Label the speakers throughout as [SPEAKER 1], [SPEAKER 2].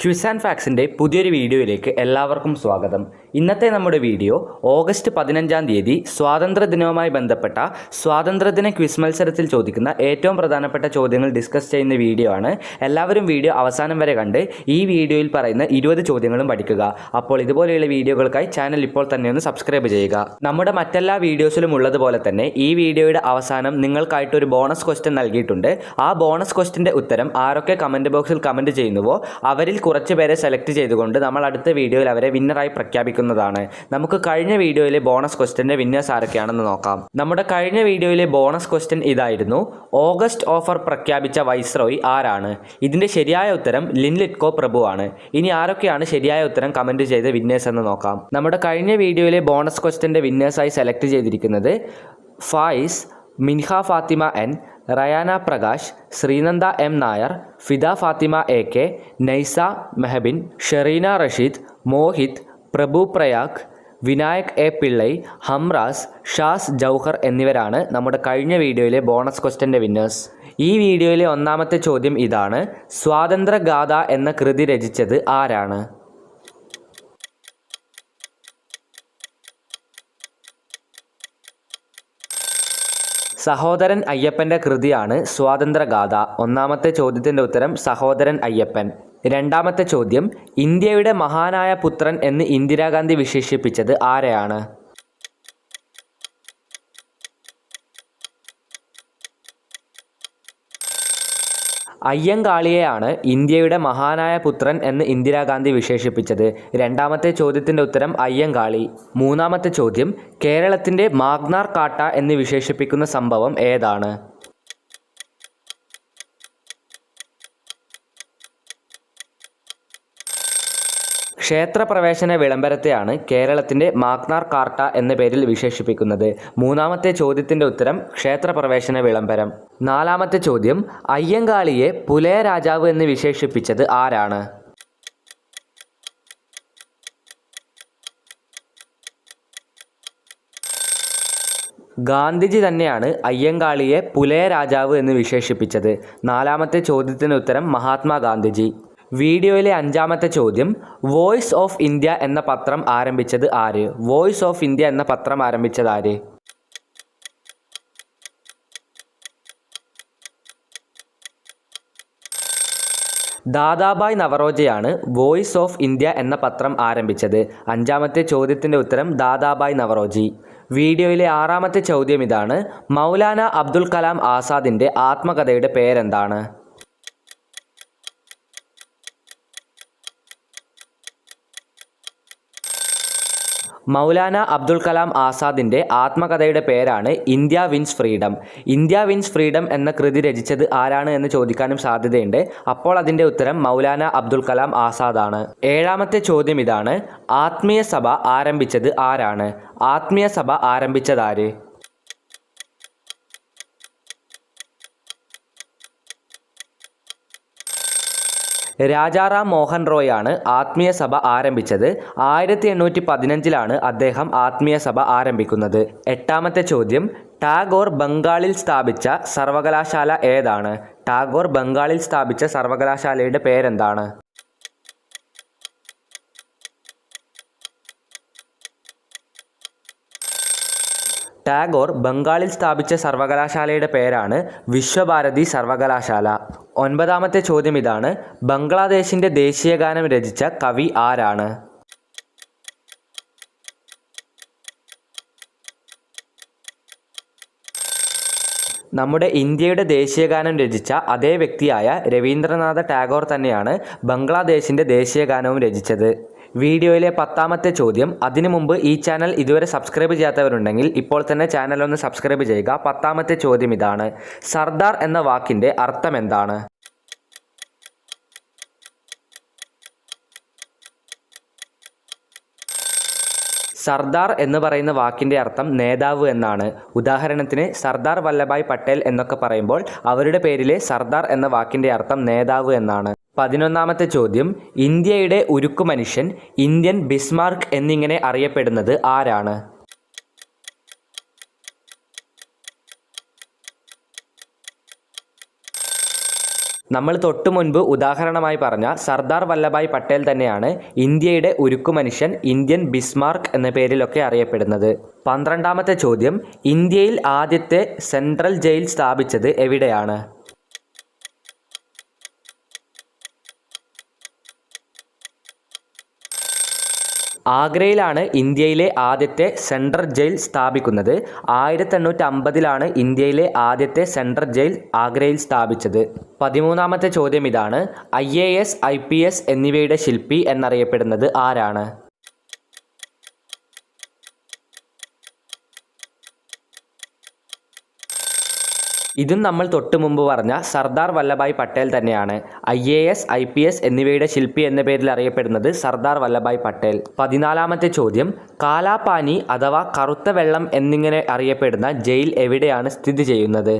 [SPEAKER 1] Quiz and ഫാക്സിൻ്റെ പുതിയൊരു വീഡിയോയിലേക്ക് എല്ലാവർക്കും സ്വാഗതം. ഇന്നത്തെ നമ്മുടെ വീഡിയോ ഓഗസ്റ്റ് 15-ാം തീയതി സ്വാതന്ത്ര്യദിനവുമായി ബന്ധപ്പെട്ട സ്വാതന്ത്ര്യദിന ക്വിസ് മത്സരത്തിൽ ചോദിക്കുന്ന ഏറ്റവും പ്രധാനപ്പെട്ട ചോദ്യങ്ങൾ ഡിസ്കസ് ചെയ്യുന്ന വീഡിയോ ആണ്. എല്ലാവരും വീഡിയോ അവസാനം വരെ കണ്ട് ഈ വീഡിയോയിൽ പറയുന്ന 20 ചോദ്യങ്ങളും പഠിക്കുക. അപ്പോൾ ഇതുപോലെയുള്ള വീഡിയോകൾക്കായി ചാനൽ ഇപ്പോൾ തന്നെ ഒന്ന് സബ്സ്ക്രൈബ് ചെയ്യുക. നമ്മുടെ മറ്റെല്ലാ വീഡിയോസിലും ഉള്ളതുപോലെ തന്നെ ഈ വീഡിയോയുടെ അവസാനം നിങ്ങൾക്കായിട്ടൊരു ബോണസ് ക്വസ്റ്റ്യൻ നൽകിയിട്ടുണ്ട്. ആ ബോണസ് ക്വസ്റ്റ്യൻ്റെ ഉത്തരം ആരൊക്കെ കമൻറ്റ് ബോക്സിൽ കമൻറ്റ് ചെയ്യുന്നുവോ അവരിൽ കുറച്ച് പേരെ സെലക്ട് ചെയ്തുകൊണ്ട് നമ്മൾ അടുത്ത വീഡിയോയിൽ അവരെ വിന്നറായി പ്രഖ്യാപിക്കുന്നതാണ്. നമുക്ക് കഴിഞ്ഞ വീഡിയോയിലെ ബോണസ് ക്വസ്റ്റ്യൻ്റെ വിന്നേഴ്സ് ആരൊക്കെയാണെന്ന് നോക്കാം. നമ്മുടെ കഴിഞ്ഞ വീഡിയോയിലെ ബോണസ് ക്വസ്റ്റ്യൻ ഇതായിരുന്നു: ഓഗസ്റ്റ് ഓഫർ പ്രഖ്യാപിച്ച വൈസ്രോയി ആരാണ്? ഇതിൻ്റെ ശരിയായ ഉത്തരം ലിൻലിറ്റ്കോ പ്രഭു ആണ്. ഇനി ആരൊക്കെയാണ് ശരിയായ ഉത്തരം കമൻറ്റ് ചെയ്ത വിന്നേഴ്സ് എന്ന് നോക്കാം. നമ്മുടെ കഴിഞ്ഞ വീഡിയോയിലെ ബോണസ് ക്വസ്റ്റ്യൻ്റെ വിന്നേഴ്സായി സെലക്ട് ചെയ്തിരിക്കുന്നത് Fayis, Minha Fathima N, Rayana Prakash, Sreenanda M Nair, Fida Fathima A K, Naisa Mehabin, Shereena Rasheed, Mohit, Prabhu Prayag, Vinayak A Pillai, Hamraz, Shaz Jauhar എന്നിവരാണ് നമ്മുടെ കഴിഞ്ഞ വീഡിയോയിലെ ബോണസ് ക്വസ്റ്റ്യൻ്റെ വിന്നേഴ്സ്. ഈ വീഡിയോയിലെ ഒന്നാമത്തെ ചോദ്യം ഇതാണ്: സ്വാതന്ത്ര്യഗാഥ എന്ന കൃതി രചിച്ചത് ആരാണ്? സഹോദരൻ അയ്യപ്പൻ്റെ കൃതിയാണ് സ്വാതന്ത്ര്യഗാഥ. ഒന്നാമത്തെ ചോദ്യത്തിൻ്റെ ഉത്തരം സഹോദരൻ അയ്യപ്പൻ. രണ്ടാമത്തെ ചോദ്യം: ഇന്ത്യയുടെ മഹാനായ പുത്രൻ എന്ന് ഇന്ദിരാഗാന്ധി വിശേഷിപ്പിച്ചത് ആരെയാണ്? അയ്യങ്കാളിയെയാണ് ഇന്ത്യയുടെ മഹാനായ പുത്രൻ എന്ന് ഇന്ദിരാഗാന്ധി വിശേഷിപ്പിച്ചത്. രണ്ടാമത്തെ ചോദ്യത്തിൻ്റെ ഉത്തരം അയ്യങ്കാളി. മൂന്നാമത്തെ ചോദ്യം: കേരളത്തിൻ്റെ മാഗ്നാർ കാട്ട എന്ന് വിശേഷിപ്പിക്കുന്ന സംഭവം ഏതാണ്? ക്ഷേത്രപ്രവേശന വിളംബരത്തെയാണ് കേരളത്തിൻ്റെ മാഗ്നാർ കാർട്ട എന്ന പേരിൽ വിശേഷിപ്പിക്കുന്നത്. മൂന്നാമത്തെ ചോദ്യത്തിൻ്റെ ഉത്തരം ക്ഷേത്രപ്രവേശന വിളംബരം. നാലാമത്തെ ചോദ്യം: അയ്യങ്കാളിയെ പുലയ രാജാവ് എന്ന് വിശേഷിപ്പിച്ചത് ആരാണ്? ഗാന്ധിജി തന്നെയാണ് അയ്യങ്കാളിയെ പുലയ രാജാവ് എന്ന് വിശേഷിപ്പിച്ചത്. നാലാമത്തെ ചോദ്യത്തിന് ഉത്തരം മഹാത്മാഗാന്ധിജി. വീഡിയോയിലെ അഞ്ചാമത്തെ ചോദ്യം: വോയിസ് ഓഫ് ഇന്ത്യ എന്ന പത്രം ആരംഭിച്ചത് ആര്? വോയിസ് ഓഫ് ഇന്ത്യ എന്ന പത്രം ആരംഭിച്ചത് ആര്? ദാദാഭായ് നവറോജിയാണ് വോയിസ് ഓഫ് ഇന്ത്യ എന്ന പത്രം ആരംഭിച്ചത്. അഞ്ചാമത്തെ ചോദ്യത്തിൻ്റെ ഉത്തരം ദാദാഭായ് നവറോജി. വീഡിയോയിലെ ആറാമത്തെ ചോദ്യം ഇതാണ്: മൗലാന അബ്ദുൽ കലാം ആസാദിൻ്റെ ആത്മകഥയുടെ പേരെന്താണ്? മൗലാന അബ്ദുൽ കലാം ആസാദിൻ്റെ ആത്മകഥയുടെ പേരാണ് India wins freedom. India wins freedom എന്ന കൃതി രചിച്ചത് ആരാണ് എന്ന് ചോദിക്കാനും സാധ്യതയുണ്ട്. അപ്പോൾ അതിൻ്റെ ഉത്തരം മൗലാന അബ്ദുൽ കലാം ആസാദാണ്. ഏഴാമത്തെ ചോദ്യം ഇതാണ്: ആത്മീയ സഭ ആരംഭിച്ചത് ആരാണ്? ആത്മീയ സഭ ആരംഭിച്ചതാര്? രാജാറാം മോഹൻ റോയ് ആണ് ആത്മീയ സഭ ആരംഭിച്ചത്. 1815 അദ്ദേഹം ആത്മീയ സഭ ആരംഭിക്കുന്നത്. എട്ടാമത്തെ ചോദ്യം: ടാഗോർ ബംഗാളിൽ സ്ഥാപിച്ച സർവകലാശാല ഏതാണ്? ടാഗോർ ബംഗാളിൽ സ്ഥാപിച്ച സർവകലാശാലയുടെ പേരെന്താണ്? ടാഗോർ ബംഗാളിൽ സ്ഥാപിച്ച സർവകലാശാലയുടെ പേരാണ് വിശ്വഭാരതി സർവകലാശാല. ഒൻപതാമത്തെ ചോദ്യം ഇതാണ്: ബംഗ്ലാദേശിൻ്റെ ദേശീയഗാനം രചിച്ച കവി ആരാണ്? നമ്മുടെ ഇന്ത്യയുടെ ദേശീയഗാനം രചിച്ച അതേ വ്യക്തിയായ രവീന്ദ്രനാഥ ടാഗോർ തന്നെയാണ് ബംഗ്ലാദേശിൻ്റെ ദേശീയഗാനവും രചിച്ചത്. വീഡിയോയിലെ 10ാമത്തെ ചോദ്യം: അതിനു മുമ്പ് ഈ ചാനൽ ഇതുവരെ സബ്സ്ക്രൈബ് ചെയ്യാത്തവരുണ്ടെങ്കിൽ ഇപ്പോൾ തന്നെ ചാനൽ ഒന്ന് സബ്സ്ക്രൈബ് ചെയ്യുക. 10ാമത്തെ ചോദ്യം ഇതാണ്: സർദാർ എന്ന വാക്കിൻ്റെ അർത്ഥം എന്താണ്? സർദാർ എന്ന് പറയുന്ന വാക്കിൻ്റെ അർത്ഥം നേതാവ് എന്നാണ്. ഉദാഹരണത്തിന് സർദാർ വല്ലഭായ് പട്ടേൽ എന്നൊക്കെ പറയുമ്പോൾ അവരുടെ പേരിലെ സർദാർ എന്ന വാക്കിൻ്റെ അർത്ഥം നേതാവ് എന്നാണ്. 11ാമത്തെ ചോദ്യം: ഇന്ത്യയുടെ ഉരുക്കു മനുഷ്യൻ, ഇന്ത്യൻ ബിസ്മാർക്ക് എന്നിങ്ങനെ അറിയപ്പെടുന്നത് ആരാണ്? നമ്മൾ തൊട്ടു മുൻപ് ഉദാഹരണമായി പറഞ്ഞ സർദാർ വല്ലഭായ് പട്ടേൽ തന്നെയാണ് ഇന്ത്യയുടെ ഉരുക്കു മനുഷ്യൻ, ഇന്ത്യൻ ബിസ്മാർക്ക് എന്ന പേരിലൊക്കെ അറിയപ്പെടുന്നത്. 12ാമത്തെ ചോദ്യം, ഇന്ത്യയിൽ ആദ്യത്തെ സെൻട്രൽ ജയിൽ സ്ഥാപിച്ചത് എവിടെയാണ്? ആഗ്രയിലാണ് ഇന്ത്യയിലെ ആദ്യത്തെ സെൻട്രൽ ജയിൽ സ്ഥാപിക്കുന്നത്. 1850 ഇന്ത്യയിലെ ആദ്യത്തെ സെൻട്രൽ ജയിൽ ആഗ്രയിൽ സ്ഥാപിച്ചത്. 13ാമത്തെ ചോദ്യം ഇതാണ്, IAS, IPS എന്നിവയുടെ ശില്പി എന്നറിയപ്പെടുന്നത് ആരാണ്? ഇതും നമ്മൾ തൊട്ടു മുമ്പ് പറഞ്ഞ സർദാർ വല്ലഭായ് പട്ടേൽ തന്നെയാണ്. IAS, IPS എന്നിവയുടെ ശില്പി എന്ന പേരിൽ അറിയപ്പെടുന്നത് സർദാർ വല്ലഭായ് പട്ടേൽ. 14ാമത്തെ ചോദ്യം, കാലാപാനി അഥവാ കറുത്ത വെള്ളം എന്നിങ്ങനെ അറിയപ്പെടുന്ന ജയിൽ എവിടെയാണ് സ്ഥിതി ചെയ്യുന്നത്?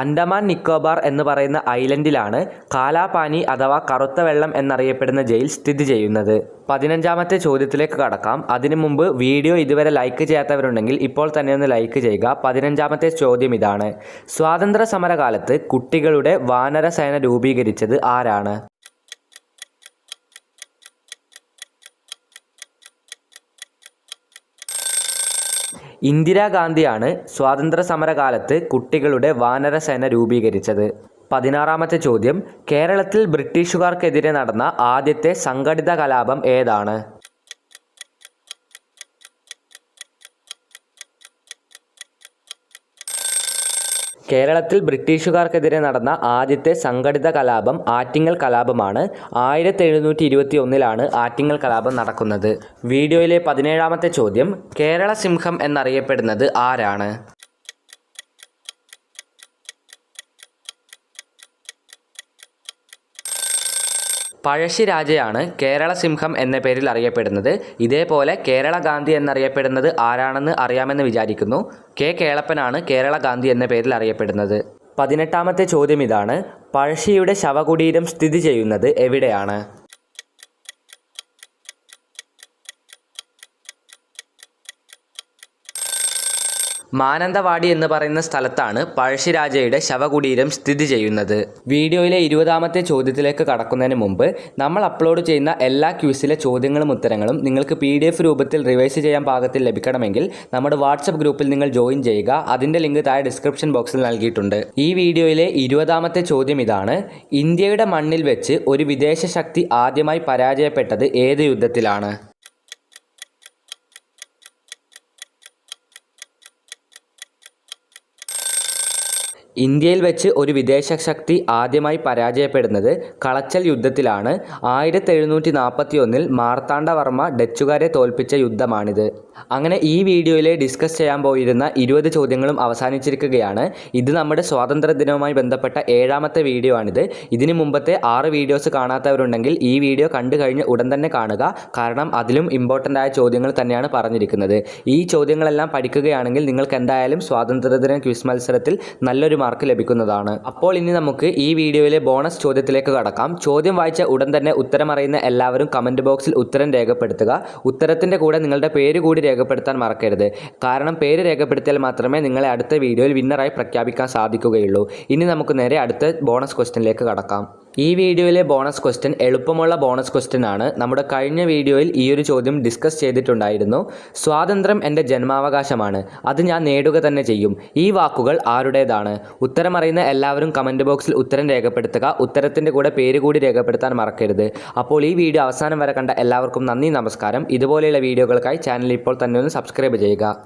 [SPEAKER 1] അൻഡമാൻ നിക്കോബാർ എന്ന് പറയുന്ന ഐലൻഡിലാണ് കാലാപാനി അഥവാ കറുത്ത വെള്ളം എന്നറിയപ്പെടുന്ന ജയിൽ സ്ഥിതി ചെയ്യുന്നത്. 15ാമത്തെ ചോദ്യത്തിലേക്ക് കടക്കാം. അതിനു മുമ്പ് വീഡിയോ ഇതുവരെ ലൈക്ക് ചെയ്യാത്തവരുണ്ടെങ്കിൽ ഇപ്പോൾ തന്നെ ഒന്ന് ലൈക്ക് ചെയ്യുക. 15ാമത്തെ ചോദ്യം ഇതാണ്, സ്വാതന്ത്ര്യ സമരകാലത്ത് കുട്ടികളുടെ വാനരസേന രൂപീകരിച്ചത് ആരാണ്? ഇന്ദിരാഗാന്ധിയാണ് സ്വാതന്ത്ര്യ സമരകാലത്ത് കുട്ടികളുടെ വാനരസേന രൂപീകരിച്ചത്. 16ാമത്തെ ചോദ്യം, കേരളത്തിൽ ബ്രിട്ടീഷുകാർക്കെതിരെ നടന്ന ആദ്യത്തെ സംഘടിത കലാപം ഏതാണ്? കേരളത്തിൽ ബ്രിട്ടീഷുകാർക്കെതിരെ നടന്ന ആദ്യത്തെ സംഘടിത കലാപം ആറ്റിങ്ങൽ കലാപമാണ്. 1721 ആറ്റിങ്ങൽ കലാപം നടക്കുന്നത്. വീഡിയോയിലെ 17ാമത്തെ ചോദ്യം, കേരള സിംഹം എന്നറിയപ്പെടുന്നത് ആരാണ്? പഴശ്ശിരാജയാണ് കേരള സിംഹം എന്ന പേരിൽ അറിയപ്പെടുന്നത്. ഇതേപോലെ കേരള ഗാന്ധി എന്നറിയപ്പെടുന്നത് ആരാണെന്ന് അറിയാമെന്ന് വിചാരിക്കുന്നു. കെ കേളപ്പനാണ് കേരള ഗാന്ധി എന്ന പേരിൽ അറിയപ്പെടുന്നത്. 18ാമത്തെ ചോദ്യം ഇതാണ്, പഴശ്ശിയുടെ ശവകുടീരം സ്ഥിതി ചെയ്യുന്നത് എവിടെയാണ്? മാനന്തവാടി എന്ന് പറയുന്ന സ്ഥലത്താണ് പഴശ്ശിരാജയുടെ ശവകുടീരം സ്ഥിതി ചെയ്യുന്നത്. വീഡിയോയിലെ 20ാമത്തെ ചോദ്യത്തിലേക്ക് കടക്കുന്നതിന് മുമ്പ് നമ്മൾ അപ്ലോഡ് ചെയ്യുന്ന എല്ലാ ക്വിസിലെ ചോദ്യങ്ങളും ഉത്തരങ്ങളും നിങ്ങൾക്ക് PDF രൂപത്തിൽ റിവൈസ് ചെയ്യാൻ പാകത്തിൽ ലഭിക്കണമെങ്കിൽ നമ്മുടെ വാട്സപ്പ് ഗ്രൂപ്പിൽ നിങ്ങൾ ജോയിൻ ചെയ്യുക. അതിൻ്റെ ലിങ്ക് താഴെ ഡിസ്ക്രിപ്ഷൻ ബോക്സിൽ നൽകിയിട്ടുണ്ട്. ഈ വീഡിയോയിലെ 20ാമത്തെ ചോദ്യം ഇതാണ്, ഇന്ത്യയുടെ മണ്ണിൽ വെച്ച് ഒരു വിദേശ ശക്തി ആദ്യമായി പരാജയപ്പെട്ടത് ഏത് യുദ്ധത്തിലാണ്? ഇന്ത്യയിൽ വെച്ച് ഒരു വിദേശ ശക്തി ആദ്യമായി പരാജയപ്പെടുന്നത് കളച്ചൽ യുദ്ധത്തിലാണ്. 1741 മാർത്താണ്ഡവർമ്മ ഡച്ചുകാരെ തോൽപ്പിച്ച യുദ്ധമാണിത്. അങ്ങനെ ഈ വീഡിയോയിൽ ഡിസ്കസ് ചെയ്യാൻ പോയിരുന്ന 20 ചോദ്യങ്ങളും അവസാനിച്ചിരിക്കുകയാണ്. ഇത് നമ്മുടെ സ്വാതന്ത്ര്യ ദിനവുമായി ബന്ധപ്പെട്ട 7ാമത്തെ വീഡിയോ ആണിത്. ഇതിന് മുമ്പത്തെ 6 വീഡിയോസ് കാണാത്തവരുണ്ടെങ്കിൽ ഈ വീഡിയോ കണ്ടു കഴിഞ്ഞ് ഉടൻ തന്നെ കാണുക. കാരണം അതിലും ഇമ്പോർട്ടൻ്റ് ആയ ചോദ്യങ്ങൾ തന്നെയാണ് പറഞ്ഞിരിക്കുന്നത്. ഈ ചോദ്യങ്ങളെല്ലാം പഠിക്കുകയാണെങ്കിൽ നിങ്ങൾക്ക് എന്തായാലും സ്വാതന്ത്ര്യദിന ക്വിസ് മത്സരത്തിൽ നല്ലൊരു മാർക്ക് ലഭിക്കുന്നതാണ്. അപ്പോൾ ഇനി നമുക്ക് ഈ വീഡിയോയിലെ ബോണസ് ചോദ്യത്തിലേക്ക് കടക്കാം. ചോദ്യം വായിച്ച ഉടൻ തന്നെ ഉത്തരം അറിയുന്ന എല്ലാവരും കമൻറ്റ് ബോക്സിൽ ഉത്തരം രേഖപ്പെടുത്തുക. ഉത്തരത്തിൻ്റെ കൂടെ നിങ്ങളുടെ പേര് കൂടി രേഖപ്പെടുത്താൻ മറക്കരുത്. കാരണം പേര് രേഖപ്പെടുത്തിയാൽ മാത്രമേ നിങ്ങളെ അടുത്ത വീഡിയോയിൽ വിന്നറായി പ്രഖ്യാപിക്കാൻ സാധിക്കുകയുള്ളൂ. ഇനി നമുക്ക് നേരെ അടുത്ത ബോണസ് ക്വസ്റ്റ്യനിലേക്ക് കടക്കാം. ഈ വീഡിയോയിലെ ബോണസ് ക്വസ്റ്റ്യൻ എളുപ്പമുള്ള ബോണസ് ക്വസ്റ്റ്യൻ ആണ്. നമ്മുടെ കഴിഞ്ഞ വീഡിയോയിൽ ഈ ഒരു ചോദ്യം ഡിസ്കസ് ചെയ്തിട്ടുണ്ടായിരുന്നു. സ്വാതന്ത്ര്യം എൻ്റെ ജന്മാവകാശമാണ്, അത് ഞാൻ നേടുക തന്നെ ചെയ്യും. ഈ വാക്കുകൾ ആരുടേതാണ്? ഉത്തരം അറിയുന്ന എല്ലാവരും കമൻറ്റ് ബോക്സിൽ ഉത്തരം രേഖപ്പെടുത്തുക. ഉത്തരത്തിൻ്റെ കൂടെ പേര് കൂടി രേഖപ്പെടുത്താൻ മറക്കരുത്. അപ്പോൾ ഈ വീഡിയോ അവസാനം വരെ കണ്ട എല്ലാവർക്കും നന്ദി, നമസ്കാരം. ഇതുപോലെയുള്ള വീഡിയോകൾക്കായി ചാനൽ ഇപ്പോൾ തന്നെ ഒന്ന് സബ്സ്ക്രൈബ് ചെയ്യുക.